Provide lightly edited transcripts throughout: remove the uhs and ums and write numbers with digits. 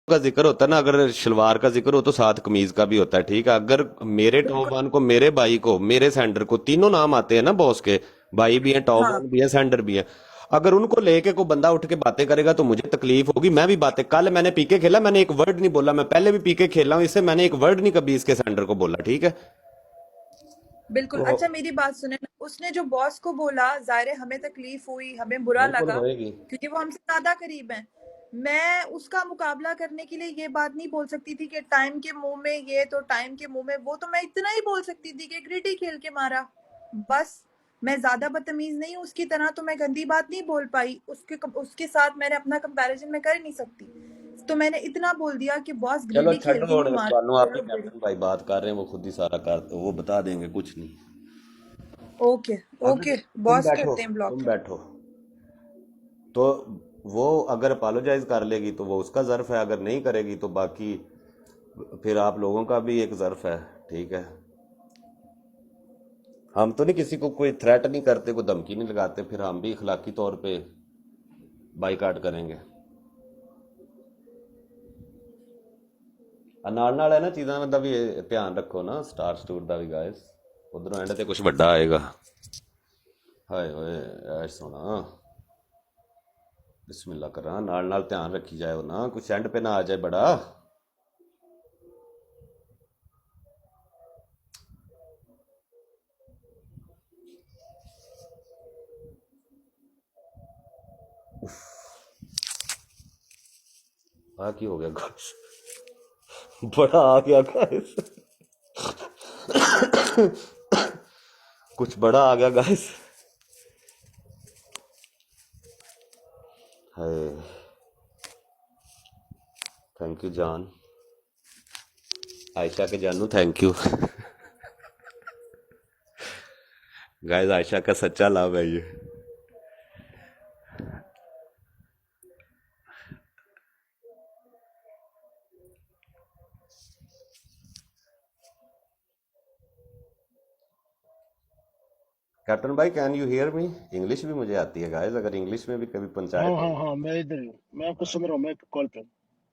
का जिक्र होता है ना, अगर शलवार का जिक्र हो तो साथ कमीज का भी होता है, ठीक है। अगर मेरे टॉप बिल्कुल। वन को, मेरे भाई को, मेरे सेंडर को, तीनों नाम आते हैं ना बॉस के, भाई भी है, टॉप हाँ वन भी है, सेंडर भी है। अगर उनको लेके कोई बंदा उठ के बातें करेगा तो मुझे तकलीफ होगी, मैं भी बातें, कल मैंने पीके खेला, मैंने एक वर्ड नहीं बोला, मैं पहले भी पीके खेला हूं, इससे मैंने एक वर्ड नहीं कभी इसके सेंडर को बोला, ठीक है। बिल्कुल। तो अच्छा मेरी बात सुने ना, उसने जो बॉस को बोला, जाहिर है हमें तकलीफ हुई, हमें बुरा बिल्कुल लगा, होएगी। क्योंकि वो हमसे ज्यादा करीब हैं। मैं उसका मुकाबला करने के लिए ये बात नहीं बोल सकती थी कि टाइम के मुंह में ये तो टाइम के मुंह में वो, तो मैं इतना ही बोल सकती थी कि ग्रिडी खेल के मारा, बस। मैं ज्यादा बदतमीज नहीं हूँ उसकी तरह, तो मैं गंदी बात नहीं बोल पाई उसके साथ। मैंने अपना कंपैरिजन मैं कर नहीं सकती, तो मैंने इतना बोल दिया कि बॉस चलो ग्रिडी खेल के छो, नहीं मारा, ਤੁਹਾਨੂੰ वो आपके लोग ग्रिडी। कैप्टन भाई बात कर रहे हैं, वो खुद ही सारा कर, वो बता देंगे, कुछ नहीं। ओके। अगर ओके। तुम बॉस बैठो, करते हैं ब्लॉक। तुम बैठो, तो वो अगर अपोलोजाइज कर लेगी तो वो उसका ज़र्फ है, अगर नहीं करेगी तो बाकी फिर आप लोगों का भी एक ज़र्फ है, ठीक है। हम तो नहीं किसी को कोई थ्रेट नहीं करते, कोई धमकी नहीं लगाते, फिर हम भी इखलाकी तौर पे बाईकाट करेंगे। ਨਾਲ ਨਾਲ ਹੈ ਨਾ ਚੀਜ਼ਾਂ ਦਾ ਵੀ ਧਿਆਨ ਰੱਖੋ ਨਾ, ਸਟਾਰ ਸਟੂਰ ਦਾ ਵੀ ਗਾਇਸ, ਉਧਰੋਂ ਐਂਡ ਤੇ ਕੁਝ ਵੱਡਾ ਆਏਗਾ। ਹਾਏ ਓਏ ਐਸ਼ ਸੋਣਾ, बिस्मिल्लाह कर रहा, नाल नाल ध्यान रखी जाए वो ना, कुछ एंड पे ना आ जाए बड़ा। आ की हो गया गाइस, बड़ा आ गया गाइस, कुछ बड़ा आ गया गाइस। हाय, थैंक यू जान, आयशा के जानू थैंक यू। गाइस आयशा का सच्चा लव है ये। कैप्टन भाई can you hear me? English भी मुझे आती है गाइस, अगर इंग्लिश में भी कभी हाँ पंचायत हाँ हो। हाँ, मैं इधर ही हूँ, मैं आपको सुन रहा हूँ, मैं कॉल पे हूँ।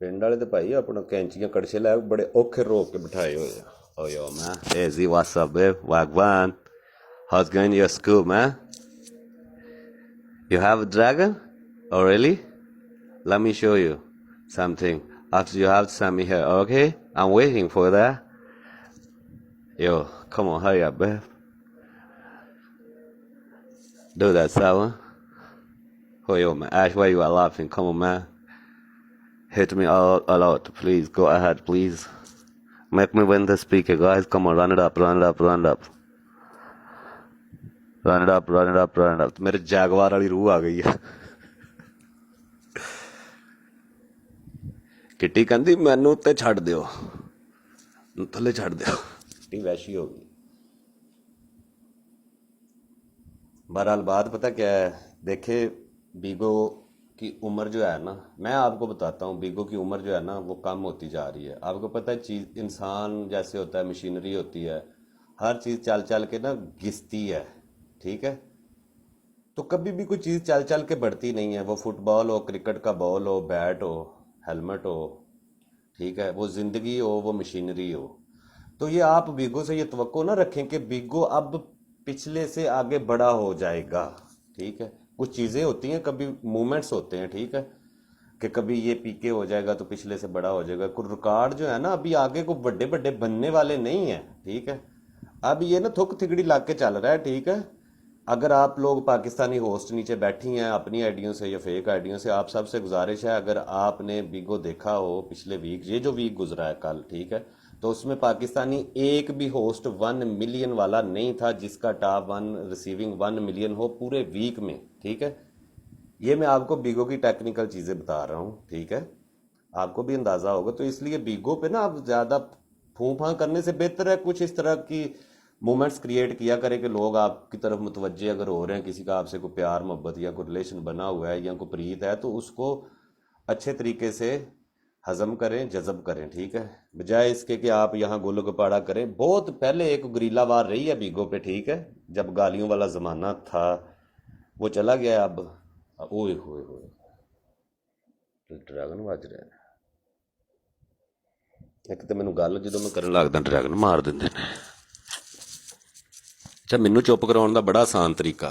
ਪਿੰਡ ਵਾਲੇ ਤੇ ਭਾਈ ਆਪਣਾ ਕੈਂਚੀਆਂ ਕੜਛੇ ਲੈ ਬੜੇ ਔਖੇ ਰੋਕ ਕੇ ਬਿਠਾਏ ਹੋਏ ਆ। Oh yo man, hey Z, what's up babe? Wagwan, how's going your school man? You have a dragon? Oh really? Let me show you something. After you have to send me here, okay? I'm waiting for that. Yo, come on, hurry up babe. Do that, Sawa. Oh yo man, Ash, why you are laughing? Come on man. Hit me all a lot, please. Go ahead, please. Make me win the speaker, guys. Come on, run it up, run it up, run it up. Run it up, run it up, run it up. मेरे Jaguar वाली रूह आ गई है। Kitty कहती मैनू उत्ते छड़ दियो, थले छड़ दियो। किट्टी वैसी हो गई। बहरहाल बात पता क्या है, देखे बीगो की उम्र जो है ना, मैं आपको बताता हूँ, बीगो की उम्र जो है ना वो कम होती जा रही है। आपको पता है, चीज इंसान जैसे होता है, मशीनरी होती है, हर चीज चल चल के ना घिसती है, ठीक है। तो कभी भी कोई चीज चल चल के बढ़ती नहीं है, वो फुटबॉल हो, क्रिकेट का बॉल हो, बैट हो, हेलमेट हो, ठीक है, वो जिंदगी हो, वो मशीनरी हो। तो ये आप बीगो से ये तवक्को ना रखें कि बीगो अब पिछले से आगे बड़ा हो जाएगा, ठीक है। कुछ चीजें होती हैं, कभी मूवमेंट्स होते हैं, ठीक है, कि कभी ये पीके हो जाएगा तो पिछले से बड़ा हो जाएगा। कुछ रिकॉर्ड जो है ना अभी आगे को बड़े बड़े बनने वाले नहीं है, ठीक है। अब ये ना थुक थिगड़ी लाग के चल रहा है, ठीक है। अगर आप लोग पाकिस्तानी होस्ट नीचे बैठी हैं अपनी आइडियों से या फेक आइडियों से, आप सबसे गुजारिश है, अगर आपने बिगो देखा हो पिछले वीक, ये जो वीक गुजरा है कल, ठीक है, तो उसमें पाकिस्तानी एक भी होस्ट 1 मिलियन वाला नहीं था जिसका टॉप वन रिसीविंग 1 मिलियन हो पूरे वीक में, ठीक है। ये मैं आपको बीगो की टेक्निकल चीज़ें बता रहा हूँ, ठीक है, आपको भी अंदाज़ा होगा। तो इसलिए बीगो पे ना आप ज़्यादा फूं फां करने से बेहतर है कुछ इस तरह की मोमेंट्स क्रिएट किया करें कि लोग आपकी तरफ मुतवज्जे अगर हो रहे हैं, किसी का आपसे कोई प्यार मोहब्बत या कोई रिलेशन बना हुआ है या कोई प्रीत है, तो उसको अच्छे तरीके से हजम करें, जज़ब करें, ठीक है, बजाय इसके कि आप यहाँ गोलो गपाड़ा करें। बहुत पहले एक गुरीला वार रही है बीगो पे, ठीक है, जब गालियों वाला ज़माना था, वो चला गया अब। ओए होए होए, ड्रैगन ਵੱਜ ਰਿਹਾ ਹੈ। ਇੱਕ ਤੇ ਮੈਨੂੰ ਗੱਲ ਜਦੋਂ ਮੈਂ ਕਰਨ ਲੱਗਦਾ ਡਰੈਗਨ ਮਾਰ ਦਿੰਦੇ ਨੇ। अच्छा, मैनू चुप कराने का बड़ा आसान तरीका,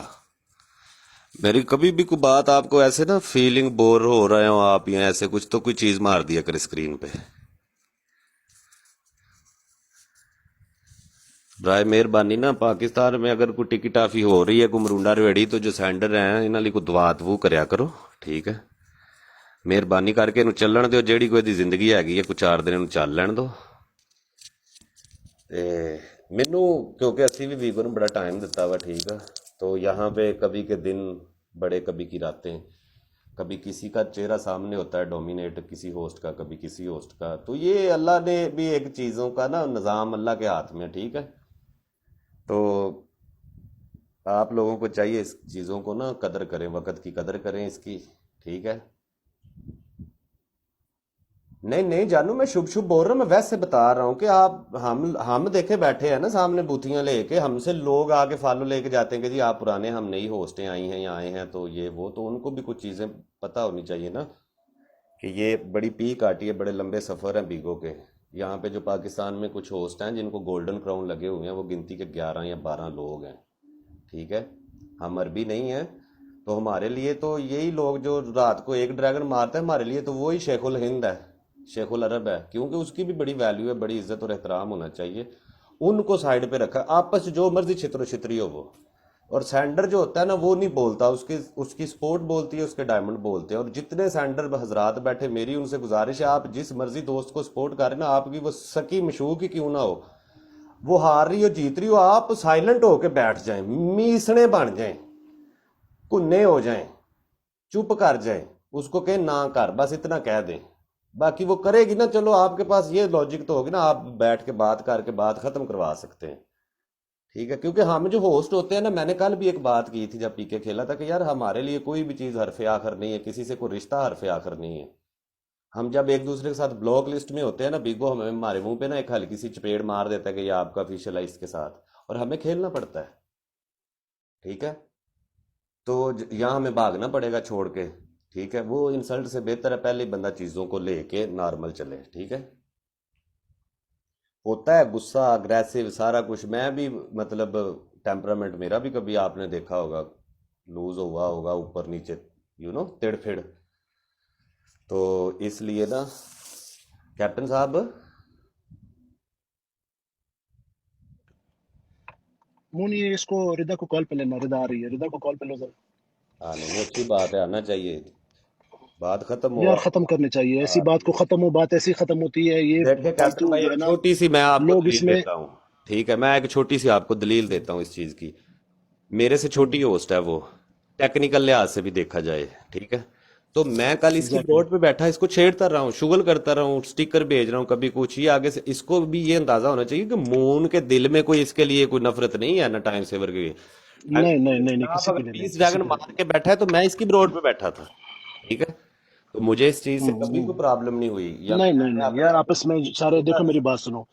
मेरी कभी भी कोई बात आपको ऐसे ना फीलिंग बोर हो रहे हो आप या ऐसे कुछ, तो कोई चीज मार दिया करे स्क्रीन पे, बराए मेहरबानी ना। पाकिस्तान में अगर कोई टिकी टाफी हो रही है, कोई मरूंडा रेड़ी, तो जो सेंडर हैं इन्हों कोई दुआ दवू करया करो, ठीक है, मेहरबानी करके इनू ਚੱਲਣ ਦਿਓ। ਜਿਹੜੀ ਕੋਈ ਦੀ ਜ਼ਿੰਦਗੀ ਹੈਗੀ ਹੈ, ਕੋਈ 4 ਦਿਨ ਇਹਨੂੰ ਚੱਲ ਲੈਣ ਦਿਓ। ਤੇ ਮੈਨੂੰ क्योंकि ਅਸੀਂ भी वीगो ਨੂੰ बड़ा टाइम ਦਿੱਤਾ ਵਾ, ठीक है, तो यहाँ पे कभी के दिन बड़े, कभी की रातें, कभी किसी का चेहरा सामने होता है डोमिनेट किसी होस्ट का, कभी किसी होस्ट का। तो ये अल्लाह ने भी एक चीज़ों का ना निज़ाम अल्लाह के हाथ में, ठीक है। तो आप लोगों को चाहिए इस चीज़ों को ना कदर करें, वक्त की कदर करें इसकी, ठीक है। नहीं नहीं जानू, मैं शुभ शुभ बोल रहा हूँ, मैं वैसे बता रहा हूँ कि आप हम देखे बैठे हैं ना सामने बूथियां लेके, हमसे लोग आके फॉलो लेके जाते हैं कि जी आप पुराने, हम नई होस्टें आई हैं या आए हैं, तो ये वो, तो उनको भी कुछ चीज़ें पता होनी चाहिए ना कि ये बड़ी पीक आती है, बड़े लंबे सफ़र हैं बीगो के। यहाँ पे जो पाकिस्तान में कुछ होस्ट हैं जिनको गोल्डन क्राउन लगे हुए हैं, वो गिनती के 11 या 12 लोग हैं, ठीक है। हम अरबी नहीं हैं, तो हमारे लिए तो यही लोग जो रात को एक ड्रैगन मारते हैं, हमारे लिए तो वही शेखुल हिंद है, शेखुल अरब है, क्योंकि उसकी भी बड़ी वैल्यू है, बड़ी इज्जत और एहतराम होना चाहिए। उनको साइड पे रखा, आपस जो मर्जी छित्र छित्री हो वो। और सैंडर जो होता है ना, वो नहीं बोलता, उसकी उसकी स्पोर्ट बोलती है, उसके डायमंड बोलते हैं। और जितने सैंडर हजरात बैठे, मेरी उनसे गुजारिश है, आप जिस मर्जी दोस्त को सपोर्ट करें ना, आपकी वो सकी मशूक ही क्यों ना हो, वो हार रही हो जीत रही हो, आप साइलेंट होके बैठ जाएं, मीसने बन जाएं, कुन्ने हो जाएं, चुप कर जाएं, उसको कहें ना कर, बस इतना कह दें। बाकी वो करेगी ना, चलो आपके पास ये लॉजिक तो होगी ना, आप बैठ के बात करके बात खत्म करवा सकते हैं, ठीक है। क्योंकि हम जो होस्ट होते हैं ना, मैंने कल भी एक बात की थी जब पीके खेला था कि यार हमारे लिए कोई भी चीज़ हरफ आखर नहीं है, किसी से कोई रिश्ता हरफ आखर नहीं है। हम जब एक दूसरे के साथ ब्लॉक लिस्ट में होते हैं ना, बीगो हमें हमारे मुंह पे ना एक हल्की सी चपेड़ मार देता है कि ये आपका ऑफिशियल है इसके साथ, और हमें खेलना पड़ता है, ठीक है। तो यहाँ हमें भागना पड़ेगा छोड़ के, ठीक है। वो इंसल्ट से बेहतर है पहले ही बंदा चीज़ों को लेके नॉर्मल चले, ठीक है। होता है गुस्सा, अग्रेसिव, सारा कुछ, मैं भी मतलब टेम्परामेंट मेरा भी कभी आपने देखा होगा लूज हुआ होगा, ऊपर नीचे, तिड़ फिड़। तो इसलिए ना कैप्टन साहब, मुनी इसको रिदा को कॉल पे लेना, रिदा आ रही है, रिदा को कॉल पे लो जरा। हाँ नहीं अच्छी बात है, आना चाहिए, बात खत्म हो यार आप। खत्म करने चाहिए ऐसी हाँ, बात को, खत्म हो, बात ऐसी खत्म होती है, ये देखिए कैप्टन फालतू भाई, जो एक है ना छोटी सी मैं आपको लोग दलील इसमें। देता हूँ, ठीक है, मैं एक छोटी सी आपको दलील देता हूँ इस चीज़ की। मेरे से छोटी होस्ट है वो, टेक्निकल लिहाज से भी देखा जाए, ठीक है। तो मैं कल इसकी एग्जैक्टली। ब्रोड पे बैठा इसको छेड़ता रहा हूँ, शुगल करता रहा हूँ, स्टिकर भेज रहा हूँ, कभी कुछ ही आगे से। इसको भी ये अंदाजा होना चाहिए कि मून के दिल में कोई इसके लिए कोई नफरत नहीं है ना टाइम सेवर की। टाइम नहीं नहीं सेवर के नहीं नहीं, खिलाफ किसी अगर के लिए नहीं, 20 किसी ड्रैगन के लिए मार नहीं। के बैठा है तो मैं इसकी ब्रोड पे बैठा था, ठीक है। तो मुझे इस चीज से कभी कोई हम्म। प्रॉब्लम नहीं हुई, या नहीं नहीं मैंने नहीं अपने यार, आपस में सारे देखो, मेरी बात सुनो।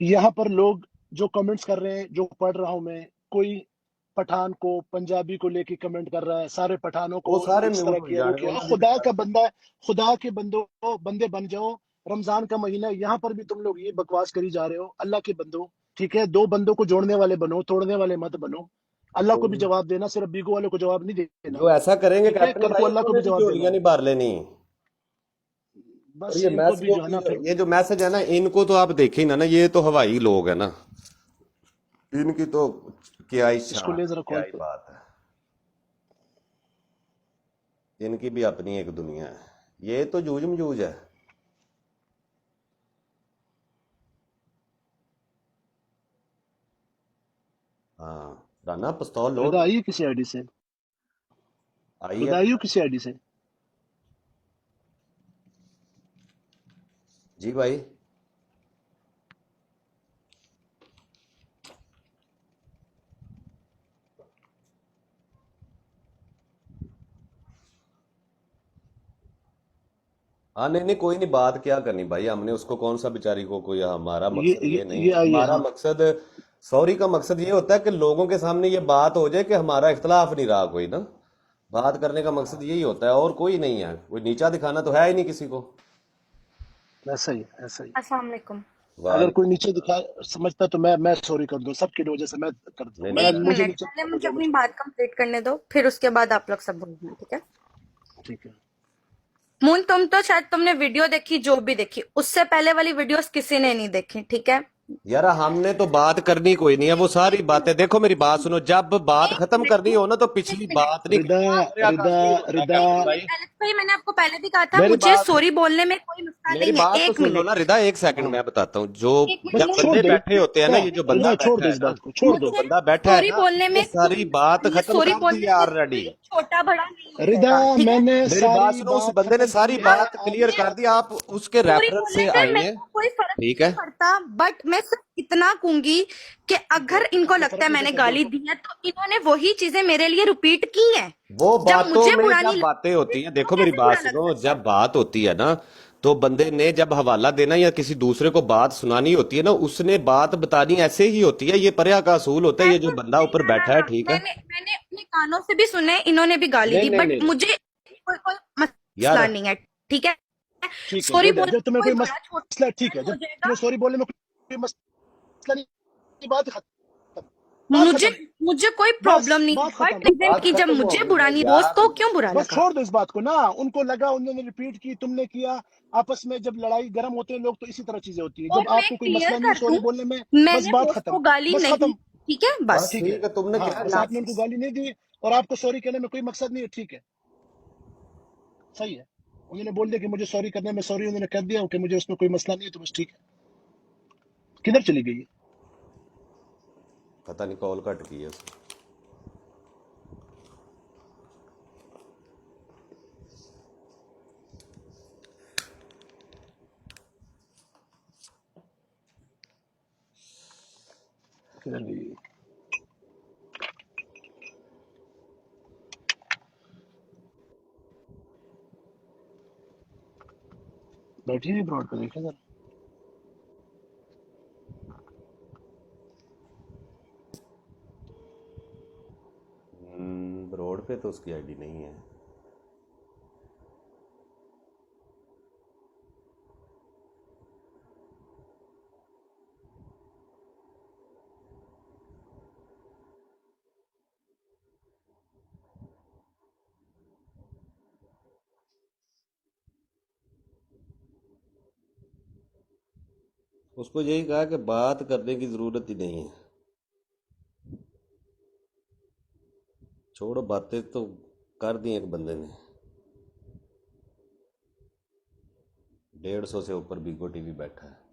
यहाँ पर लोग जो कमेंट्स कर रहे हैं, जो पढ़ रहा हूं मैं, कोई पठान को, पंजाबी को लेके कमेंट कर रहा है, सारे पठानों वो को सारे इस तरह म्यूट हो किया वो जाने, किया। उन्होंने भी खुदा कर का दिया। बंदा है, खुदा के बंदो बंदे बन जाओ। रमजान का महीना है, यहाँ पर भी तुम लोग ये बकवास करी जा रहे हो। अल्लाह के बंदो, ठीक है, दो बंदों को जोड़ने वाले बनो, तोड़ने वाले मत बनो। अल्लाह तो को भी जवाब देना, सिर्फ बीगो वालों को जवाब नहीं देना। जो ऐसा करेंगे ठीक है, कैप्टन कल को भाई, अल्लाह को उन्होंने भी भी जवाब देना झोलियां है। नहीं भर लेनी। और बस इनको भी जो है ना फिर। ये जो मैसेज है ना, इनको तो आप देखे ही ना ये तो हवाई लोग है ना, इनकी तो क्या ही इसको शान, ले जरा क्या कॉल ही पे। बात है, इनकी भी अपनी एक दुनिया है, ये तो जूझ मजूझ है। हाँ, राना पिस्तौल लोड। रजा आई है किसी आईडी से? आई है बताइए किसी आईडी से। जी भाई। हाँ नहीं नहीं, कोई नहीं, बात क्या करनी भाई, हमने उसको कौन सा बेचारी को, कोई हमारा ये मकसद ये ये नहीं ये है, आइए, हमारा हाँ। मकसद, सॉरी का मकसद ये होता है कि लोगों के सामने ये बात हो जाए कि हमारा इख्तलाफ नहीं रहा कोई ना। बात करने का मकसद यही होता है, और कोई नहीं है, कोई नीचा दिखाना तो है ही नहीं किसी को। ऐसा ही है, ऐसा ही है। अस्सलाम वालेकुम। अगर कोई वालेकुम। नीचे दिखा समझता तो मैं सॉरी कर दूं, सबकी वजह से मैं कर दूं, नहीं नहीं मैं एक मुझे मिनट, नीचे पहले दिखा मुझे जो अपनी मुझे। बात कंप्लीट करने दो, फिर उसके बाद आप लोग सब बोलना, ठीक है? ठीक है। मून, तुम तो शायद तुमने वीडियो देखी, जो भी देखी, उससे पहले वाली वीडियोस किसी ने नहीं देखी, ठीक है? यार हमने तो बात करनी कोई नहीं है, वो सारी बातें देखो, मेरी बात सुनो, जब बात एक खत्म मिनट, करनी हो ना तो एक पिछली मिनट। बात नहीं रिदा, करनी, आप प्रयास रिदा, नहीं होता रिदा, कहते एक भाई। मिनट एलेक्स भाई, मैंने आपको पहले भी कहा था, मेरी मुझे बात सॉरी बोलने में कोई मसला मेरी नहीं है। बात तो एक सुन लो मिनट, ना रिदा, एक सेकंड हाँ। मैं बताता हूँ, जो एक बस जब मिनट। छोड़ बंदे दो बैठे होते हैं ना, रिदा, ये जो रिदा बंदा छोड़ बैठा दो है इस ना, बात को, छोड़ जो दो। मुझे बंदा बैठा है सॉरी ना, बोलने ये में सारी बात ये खत्म सॉरी कर दी बोलने है में ऑलरेडी। कोई छोटा बड़ा नहीं रिदा, होगा, ठीक है? मैंने मेरी बात सारी सुनो, उस बात बंदे ने खत्म सारी की है। बात क्लियर आपने कर दी, आप उसके सॉरी रेफरेंस बोलने से से आई मेरे हैं। को कोई फर्क ठीक नहीं है। पड़ता, बट मैं सिर्फ इतना कहूंगी कि ठीक है, अगर इनको आपको लगता फर्क है नहीं मैंने पड़ता गाली देखो। दी है, तो इन्होंने वही चीजें मेरे लिए रिपीट की हैं। वो जब बातों मुझे में बुरा नहीं जब बातें लगता, होती हैं, इनको देखो मेरी कैसे बात बुरा लग सुनो, सकता है? जब बात होती है ना, तो बंदे ने जब हवाला देना या किसी दूसरे को बात सुनानी होती है ना, उसने बात बतानी ऐसे ही होती है, ये पर्या का असूल होता है, ये जो ऐसे बंदा नहीं, ऊपर ना ना बैठा है, ना, ठीक है। मैंने मैंने अपने कानों से भी सुने, इन्होंने भी गाली नहीं दी, नहीं बट नहीं नहीं मुझे कोई यार, मसला नहीं है, ठीक है? ठीक है, सॉरी जब बोलने जब में तुम्हें कोई कोई बड़ा मसला, ठीक छोटा है, नहीं हो जब जाएगा। तुम्हें सॉरी बोलने में कोई मसला नहीं, बात खत्म, बात मुझे खत्म, मुझे कोई बस प्रॉब्लम नहीं है, बात खत्म। बट रीजन बात की जब खत्म हो मुझे गई बुरा है नहीं, दोस्त यार। को क्यों बुरा बस लगा? छोड़ दो इस बात को ना, उनको लगा, उन्होंने रिपीट की, तुमने किया। आपस में जब लड़ाई गर्म होते हैं लोग तो इसी तरह चीजें होती है, और जब मैं आपको कोई क्लियर मसला नहीं है कर सॉरी दूं, बोलने में, बस मैंने बात दोस्त को खत्म, गाली बस नहीं खत्म। दी, ठीक है? बस। बस ठीक है, ठीक है, तुमने हाँ, कह बस अल्लाह आपने उनको हाफिज। गाली नहीं दी और आपको सॉरी कहने में कोई मकसद नहीं है, ठीक है, सही है। उन्होंने बोल दिया कि मुझे सॉरी करने में, सॉरी उन्होंने कर दिया कि मुझे उसमें कोई मसला नहीं है, तो बस ठीक है। किधर चली गई है? पता नहीं, कॉल कट की है उसने। किधर गई है? बैठी हुई ब्रॉड पे, देखा जरा। रोड पे तो उसकी आईडी नहीं है। उसको यही कहा कि बात करने की जरूरत ही नहीं है, छोड़ो, बातें तो कर दी एक बंदे ने। 150 से ऊपर बीगो टीवी बैठा है।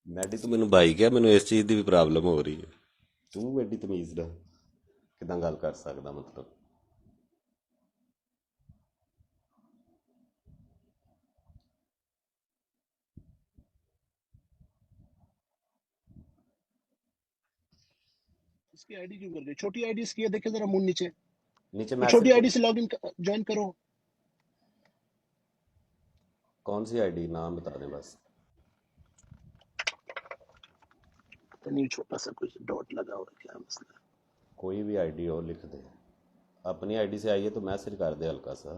मैडी तू मैनू भाई क्या, मैनू इस चीज़ की भी प्रॉब्लम हो रही है। तू एडी तमीज़ ना किदां गल कर सकदा, मतलब इसकी आईडी क्यों कर गई? छोटी आईडी इसकी है, देखे जरा मुंह नीचे। नीचे ये मैसेज छोटी आईडी से लॉग इन ज्वाइन करो। कौन सी आईडी, नाम बता दें बस। पता नहीं, छोटा सा कुछ डॉट लगा हुआ है, क्या मसला है? कोई भी आईडी हो लिख दे। अपनी आईडी से आइए तो मैसेज कर दे हल्का सा।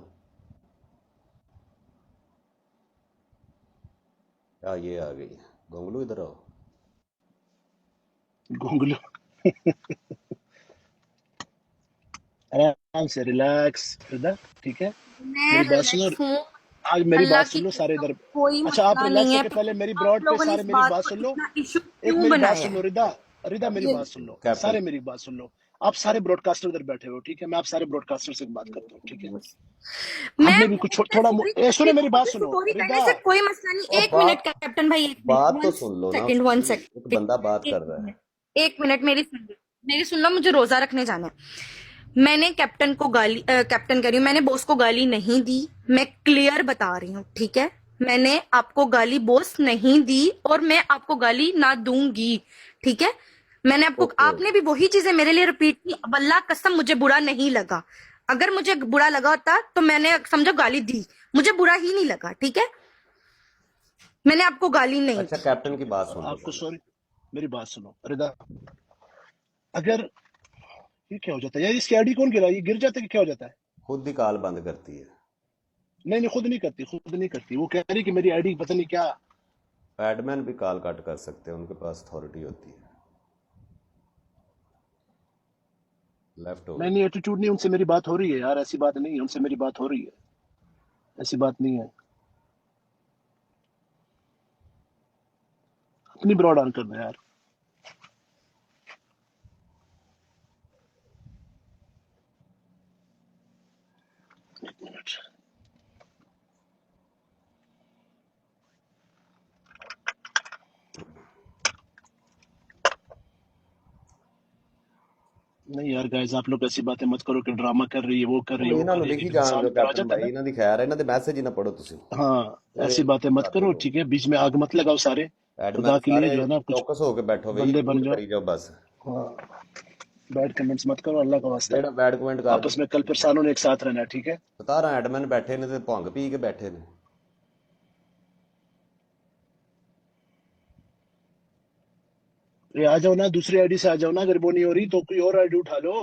ये आ गई गोंगलू, इधर आओ। गोंगलू। आराम से रिलैक्स रिदा, ठीक है? मैं मेरी बात सुनो, रिलैक्स हूँ। आज मेरी अल्लाह बात की सुन लो सारे कसम इधर। कोई अच्छा, आप मसला रिलैक्स नहीं है, होके फिर पहले मेरी आप ब्रॉड पे लोगों ने सारे इस मेरी बात बात को सुन लो। इतना इशू एक क्यों मेरी बात बनाया सुन लो है? रिदा, रिदा मेरी जी बात सुन लो, कैप्टन, सारे मेरी बात सुन लो। आप सारे ब्रॉडकास्टर इधर बैठे हो, ठीक है? मैं आप सारे ब्रॉडकास्टर से बात करता हूँ, ठीक है? मैं हमने भी कुछ मुंह पे थोड़ा सॉरी सुनो करती मेरी हूँ, बात मुझे सुनो सॉरी करने रिदा। से कोई मसला नहीं। और एक मिनट बात कैप्टन भाई, एक मिनट, बात तो वन सुन लो ना सेकंड, वन उसकी। एक सेकंड, बंदा बात कर एक रहा है। मिनट, एक मिनट, मेरी सुन लो, मुझे रोजा रखने जाना है। मैंने कैप्टन को गाली कैप्टन कह रही हूँ, मैंने बॉस को गाली नहीं दी। मैं क्लियर बता रही हूँ, ठीक है? मैंने आपको गाली बॉस नहीं दी और मैं आपको गाली ना दूंगी, ठीक है? मैंने आपको, ओके, आपने भी वही चीजें मेरे लिए रिपीट की। अब अल्लाह कसम मुझे बुरा नहीं लगा। अगर मुझे बुरा लगा होता तो मैंने समझो गाली दी, मुझे बुरा ही नहीं लगा, ठीक है? मैंने आपको गाली नहीं अच्छा दी। कैप्टन की बात सुन लो आपको पहले। सॉरी, मेरी बात सुनो रिदा। अगर ये क्या हो जाता है यार, इसकी आईडी कौन गिरा? ये गिर जाता है कि क्या हो जाता है? खुद ही कॉल बंद करती है। नहीं नहीं, खुद नहीं करती, खुद नहीं करती। वो कह रही कि मेरी आईडी पता नहीं क्या। एडमिन भी कॉल कट कर सकते हैं, उनके पास अथॉरिटी होती है। लेफ्ट हो नहीं गई। नहीं, एटीट्यूड नहीं, उनसे मेरी बात हो रही है यार, ऐसी बात नहीं है, उनसे मेरी बात हो रही है, ऐसी बात नहीं है। अपनी ब्रॉड ऑन करना यार। एक मिनट। नहीं यार गाइस, आप लोग ऐसी बातें मत करो कि ड्रामा कर रही है, वो कर रही तुम है, वो ਇਹਨਾਂ कर ਨੂੰ रही है, ਲਿਖੀ कि ਜਾਣ इंसान ਦਿਓ पर आ ਕੈਪਟਨ जाता है ਭਾਈ, ना। ਇਹਨਾਂ ਦੀ ਖੈਰ ਹੈ, ਇਹਨਾਂ ਦੇ ਮੈਸੇਜ ਹੀ ਨਾ ਪੜੋ ਤੁਸੀਂ। हाँ, ਇਹ ऐसी बातें मत ਕਰ करो, ਦਿਓ। ठीक है? बीच में आग मत लगाओ सारे। एडमिन खुदा के लिए सारे जो है ना, कुछ चौकस होके बैठो भाई, बंदे बन म्यूट जाओ। करी जाओ बस। हाँ, बैड कमेंट्स मत करो, अल्लाह का वास्ता। ਜਿਹੜਾ बैड कमेंट कर आपस में कल फिर सालों ने एक साथ रहना है, ठीक है? 17 ਐਡਮਿਨ ਬੈਠੇ ਨੇ ਤੇ ਭੰਗ ਪੀ ਕੇ ਬੈਠੇ ਨੇ। ये आ जाओ ना, दूसरी आईडी से आ जाओ ना, अगर वो नहीं हो रही तो कोई और आईडी उठा लो।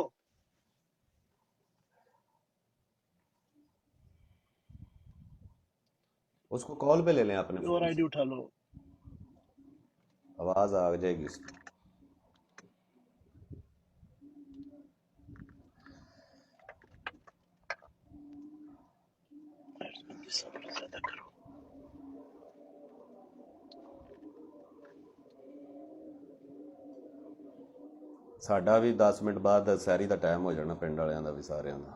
उसको कॉल पे ले लें अपने कोई और फोन आईडी से, उठा लो। आवाज आ जाएगी उसकी। सब्र ज्यादा करो। ਸਾਡਾ ਵੀ 10 ਮਿੰਟ ਬਾਅਦ ਸੈਰੀ ਦਾ ਟਾਈਮ ਹੋ ਜਾਣਾ, ਪਿੰਡ ਵਾਲਿਆਂ ਦਾ ਵੀ, ਸਾਰਿਆਂ ਦਾ।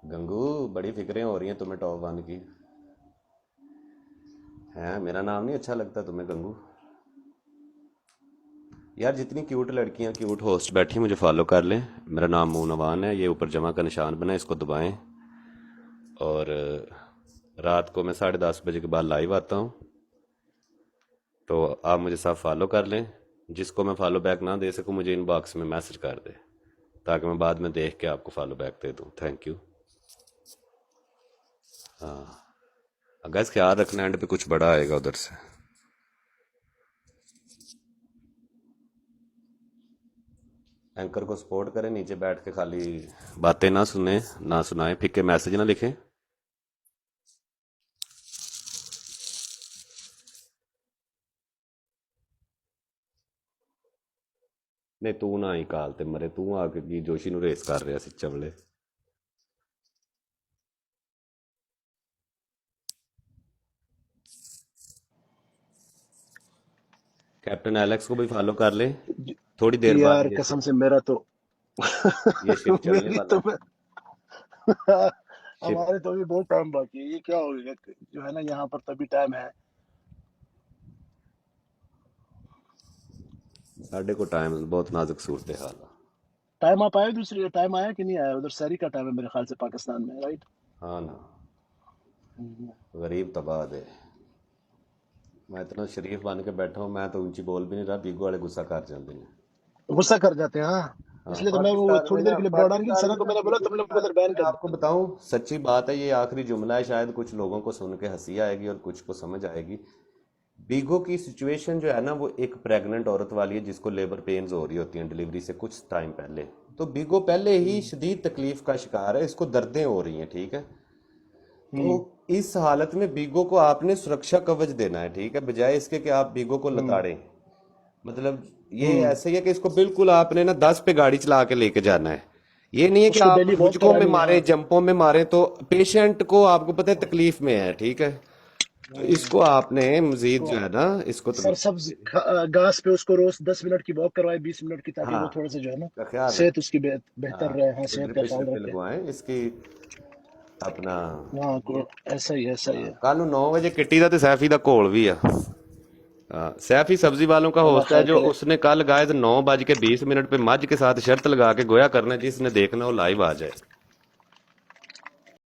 गंगू, बड़ी फिक्रें हो रही हैं तुम्हें टॉप 1 की। हैं, मेरा नाम नहीं अच्छा लगता तुम्हें गंगू? यार जितनी क्यूट लड़कियां, क्यूट होस्ट बैठी मुझे फॉलो कर लें। मेरा नाम मूनवान है, ये ऊपर जमा का निशान बना है, इसको दबाएं। और रात को मैं 10:30 बजे के बाद लाइव आता हूँ, तो आप मुझे सब फॉलो कर लें। जिसको मैं फॉलो बैक ना दे सकूँ मुझे इनबॉक्स में मैसेज कर दे, ताकि मैं बाद में देख के आपको फॉलो बैक दे दूँ। Thank you. हाँ गैस, ख्याल रखना, एंड पे कुछ बड़ा आएगा उधर से। एंकर को सपोर्ट करें, नीचे बैठ के खाली बातें ना सुने, ना सुनाएं, फिक्के मैसेज ना लिखें। नहीं तू ना ही काल ते मरे, तू आके की जोशी ਨੂੰ ਰੇਸ ਕਰ ਰਿਹਾ ਸੀ ਚਵਲੇ। कैप्टन एलेक्स को भी फॉलो कर ले, थोड़ी देर बाद यार ये कसम से मेरा तो शिफ्ट चलने मेरी वाला तो है। शिफ्ट हमारे तो अभी बहुत टाइम बाकी है। ये क्या हो गया जो है ना, यहाँ पर तभी टाइम है। साढ़े को टाइम, बहुत नाजुक सूरत हाल है। टाइम आप आए, दूसरी टाइम आया कि नहीं आया? उधर शहरी का टाइम है मेरे ख्याल से, पाकिस्तान में, राइट? हाँ ना, गरीब तबाह दे। मैं इतना शरीफ बन के बैठा हूँ, मैं तो ऊंची बोल भी नहीं रहा, बीगो वाले गुस्सा कर जाते हैं। गुस्सा कर जाते हैं, हाँ। हाँ इसलिए तो मैं वो पाकिस्तान में थोड़ी देर ना के लिए ब्रॉड की पाकिस्तान सना को में मैंने बोला तुम लोग उधर बैन मैं कर आपको देते बताऊं सच्ची बात है, ये आखिरी जुमला है, शायद कुछ लोगों को सुन के हंसी आएगी और कुछ को समझ आएगी। बीगो की सिचुएशन जो है ना वो एक प्रेग्नेंट औरत वाली है जिसको लेबर पेन्स हो रही होती हैं डिलीवरी से कुछ टाइम पहले। तो बीगो पहले ही शदीद तकलीफ का शिकार है, इसको दर्दें हो रही हैं, ठीक है। तो इस हालत में बीगो को आपने सुरक्षा कवच देना है, ठीक है, बजाय इसके कि आप बीगो को लताड़ें। मतलब ये ऐसे ही है कि इसको बिल्कुल आपने ना 10 पे गाड़ी चला के लेके जाना है। ये नहीं है कि उसको आप डेली वॉक मुझको में करानी है। मारे जंपों में मारे, तो पेशेंट को आपको पता है तकलीफ में है, ठीक है। तो इसको आपने मजीद जो है ना इसको तो सरसब्ज घास पे उसको रोज 10 मिनट की वॉक करवाए, 20 मिनट की, ताकि हाँ वो थोड़ा सा जो है ना का ख्याल रखें। सेहत उसकी बेहतर हाँ रहे। हाँ, इसको सेहत ड्रिप का ख्याल पे रखे। लगवाएं इसकी अपना। हाँ, ऐसा ही है। ਕੱਲ ਨੂੰ 9 ਵਜੇ ਕਿੱਟੀ ਦਾ ਤੇ ਸੈਫੀ ਦਾ ਘੋਲ ਵੀ ਆ। सैफी सब्जी वालों का अल्लाह होस्ट है खैर जो करे। उसने कल गाय 9:20 पे मझ के साथ शर्त लगा के गोया करना है, जिसने देखना वो लाइव आ जाए।